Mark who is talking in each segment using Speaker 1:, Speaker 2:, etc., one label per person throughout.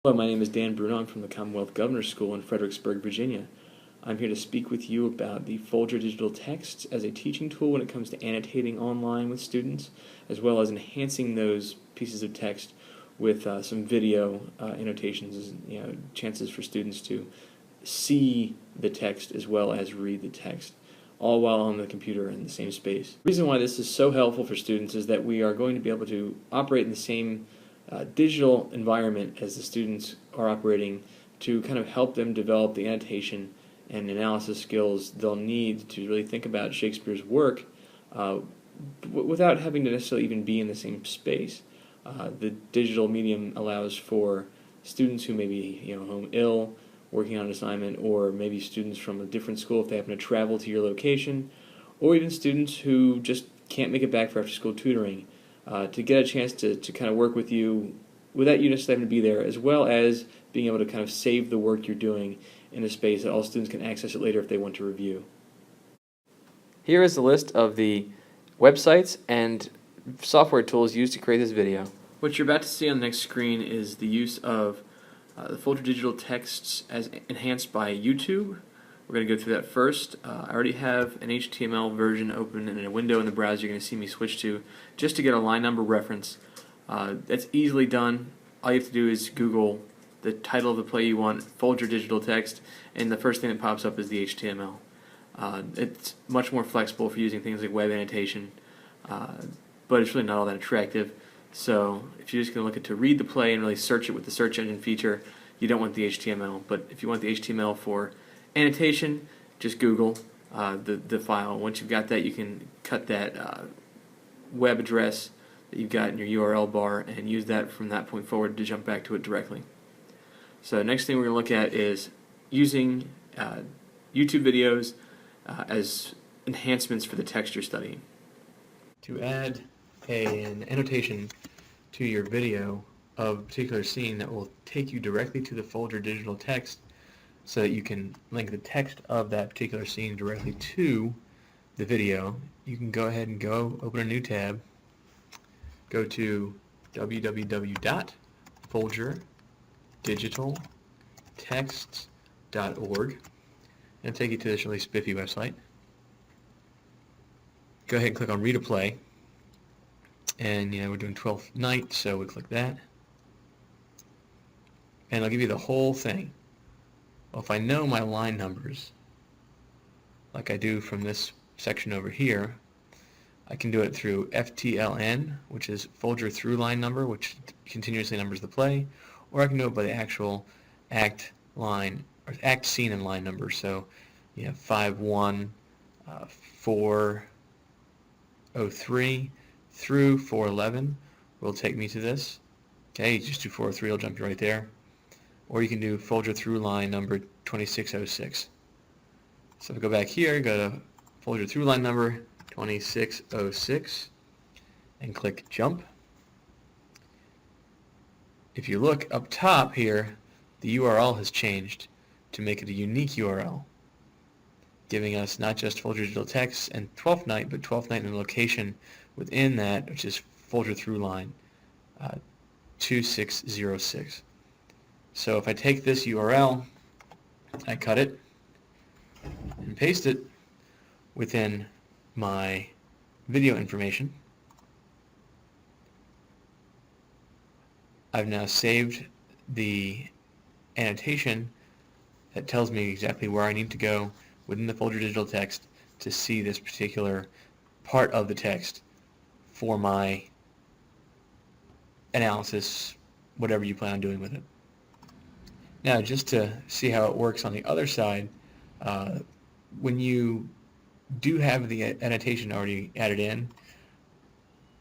Speaker 1: Hello, my name is Dan Bruno. I'm from the Commonwealth Governor's School in Fredericksburg, Virginia. I'm here to speak with you about the Folger digital texts as a teaching tool when it comes to annotating online with students, as well as enhancing those pieces of text with some video annotations, chances for students to see the text as well as read the text, all while on the computer in the same space. The reason why this is so helpful for students is that we are going to be able to operate in the same digital environment as the students are operating to kind of help them develop the annotation and analysis skills they'll need to really think about Shakespeare's work without having to necessarily even be in the same space. The digital medium allows for students who may be home ill, working on an assignment, or maybe students from a different school if they happen to travel to your location, or even students who just can't make it back for after-school tutoring, to get a chance to kind of work with you without you necessarily having to be there, as well as being able to kind of save the work you're doing in a space that all students can access it later if they want to review.
Speaker 2: Here is the list of the websites and software tools used to create this video.
Speaker 1: What you're about to see on the next screen is the use of the Folger digital texts as enhanced by YouTube. We're going to go through that first. I already have an HTML version open in a window in the browser you're going to see me switch to just to get a line number reference. That's easily done. All you have to do is Google the title of the play you want, Folger digital text, and the first thing that pops up is the HTML. It's much more flexible for using things like web annotation, but it's really not all that attractive. So if you're just going to look at to read the play and really search it with the search engine feature, you don't want the HTML. But if you want the HTML for annotation, just Google the file. Once you've got that, you can cut that web address that you've got in your URL bar and use that from that point forward to jump back to it directly. So the next thing we're going to look at is using YouTube videos as enhancements for the text you're studying.
Speaker 3: To add an annotation to your video of a particular scene that will take you directly to the Folger digital text so that you can link the text of that particular scene directly to the video, you can go ahead and open a new tab, go to www.folgerdigitaltexts.org, and take you to this really spiffy website. Go ahead and click on Read a Play, and we're doing 12th Night, so we click that, and it'll give you the whole thing. Well, if I know my line numbers, like I do from this section over here, I can do it through FTLN, which is Folger through line number, which continuously numbers the play, or I can do it by the actual act line or act scene and line number. So 5-1, 4-03 through 4-11 will take me to this. Okay, you just do 4-03, it'll jump you right there. Or you can do Folger through line number 2606. So if I go back here, go to Folger through line number 2606 and click Jump. If you look up top here, the URL has changed to make it a unique URL, giving us not just Folger digital text and 12th Night, but 12th Night and the location within that, which is Folger through line 2606. So if I take this URL, I cut it and paste it within my video information, I've now saved the annotation that tells me exactly where I need to go within the Folger digital text to see this particular part of the text for my analysis, whatever you plan on doing with it. Now, just to see how it works on the other side, when you do have the annotation already added in,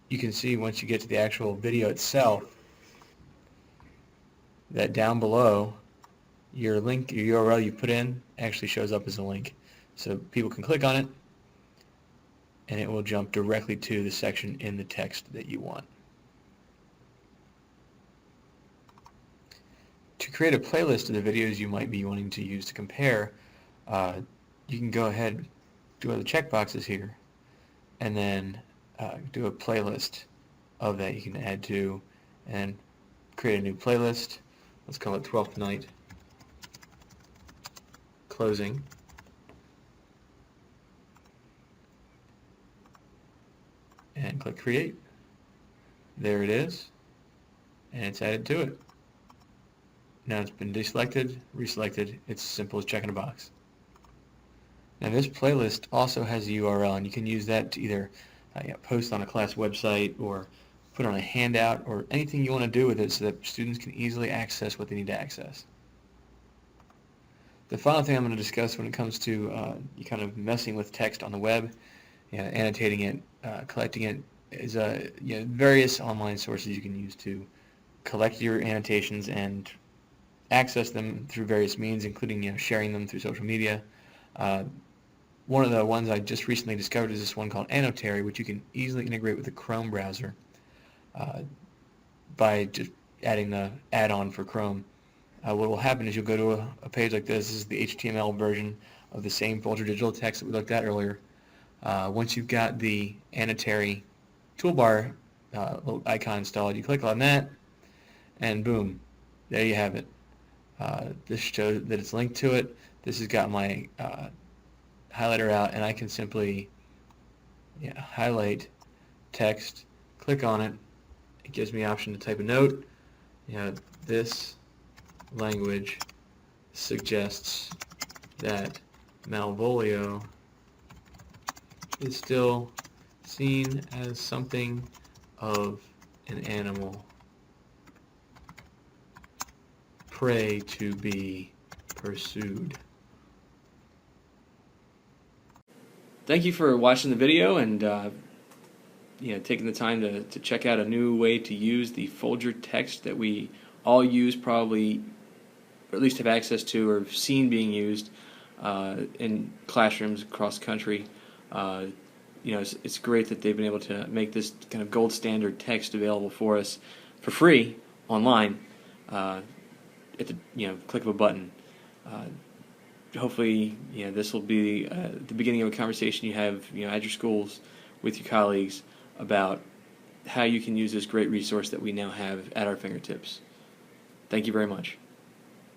Speaker 3: you can see once you get to the actual video itself that down below your link, your URL you put in actually shows up as a link. So people can click on it and it will jump directly to the section in the text that you want. To create a playlist of the videos you might be wanting to use to compare, you can go ahead, do all the checkboxes here, and then do a playlist of that you can add to and create a new playlist, let's call it 12th night, closing. And click create. There it is, and it's added to it. Now it's been deselected, reselected. It's as simple as checking a box. Now this playlist also has a URL, and you can use that to either post on a class website or put on a handout or anything you want to do with it so that students can easily access what they need to access. The final thing I'm going to discuss when it comes to kind of messing with text on the web, annotating it, collecting it, is various online sources you can use to collect your annotations and access them through various means, including sharing them through social media. One of the ones I just recently discovered is this one called Annotary, which you can easily integrate with the Chrome browser by just adding the add-on for Chrome. What will happen is you'll go to a page like this. This is the HTML version of the same Folger digital text that we looked at earlier. Once you've got the Annotary toolbar little icon installed, you click on that, and boom, there you have it. This shows that it's linked to it. This has got my highlighter out, and I can simply highlight text, click on it. It gives me the option to type a note. This language suggests that Malvolio is still seen as something of an animal, prey to be pursued.
Speaker 1: Thank you for watching the video and taking the time to check out a new way to use the Folger text that we all use probably, or at least have access to or have seen being used in classrooms across the country. It's great that they've been able to make this kind of gold standard text available for us for free online at the click of a button. Hopefully, this will be the beginning of a conversation you have at your schools with your colleagues about how you can use this great resource that we now have at our fingertips. Thank you very much.